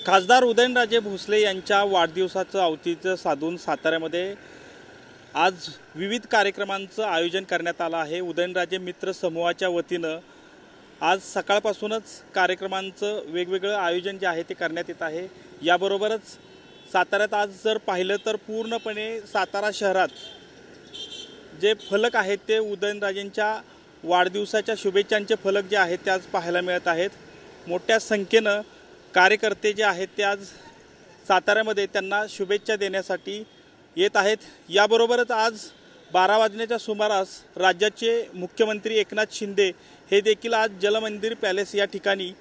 खासदार उदयनराजे भोसले यांच्या वाढदिवसाचं औचित्य साधून साताऱ्यामध्ये आज विविध कार्यक्रमांचं आयोजन करण्यात आलं आहे। उदयनराजे मित्र समूहाच्या वतीनं आज सकाळपासूनच कार्यक्रमांचं वेगवेगळं आयोजन जे आहे ते करण्यात येत आहे। याबरोबरच साताऱ्यात आज जर पाहिलं तर पूर्णपणे सातारा शहरात जे फलक आहेत ते उदयनराजेंच्या वाढदिवसाच्या शुभेच्छांचे फलक जे आहेत ते आज पाहायला मिळत आहेत। मोठ्या संख्येनं कार्यकर्ते जे आहेत ते आज साताऱ्यामध्ये त्यांना शुभेच्छा देण्यासाठी येत आहेत। याबरोबरच आज 12 वाजण्याच्या सुमारास राज्याचे मुख्यमंत्री एकनाथ शिंदे हे देखील आज जलमंदिर पॅलेस या ठिकाणी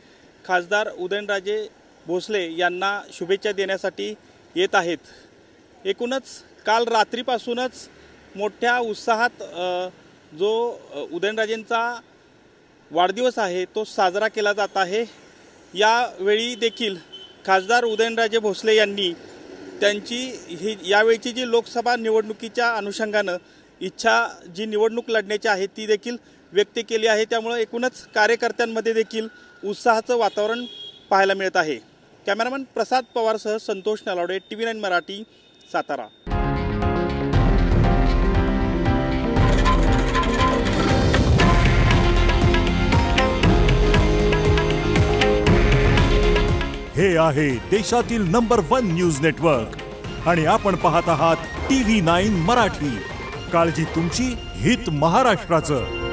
खासदार उदयनराजे भोसले यांना शुभेच्छा देण्यासाठी येत आहेत। एकूणच काल रात्रीपासूनच मोठ्या उत्साहात जो उदयनराजेंचा वाढदिवस आहे तो साजरा केला जात आहे। यावेळी देखील खासदार उदयनराजे भोसले यांनी त्यांची यावेळची जी लोकसभा निवडणुकीच्या अनुषंगानं इच्छा जी निवडणूक लढण्याची आहे ती देखील व्यक्त केली आहे। त्यामुळे एकूणच कार्यकर्त्यांमध्ये देखील उत्साहाचं वातावरण पाहायला मिळत आहे। कॅमेरामन प्रसाद पवारसह संतोष नलावडे, TV9 मराठी, सातारा। हे आहे देशातील नंबर 1 न्यूज नेटवर्क आणि आपण पाहत आहात TV9 मराठी। काळजी तुमची, हित महाराष्ट्राचं।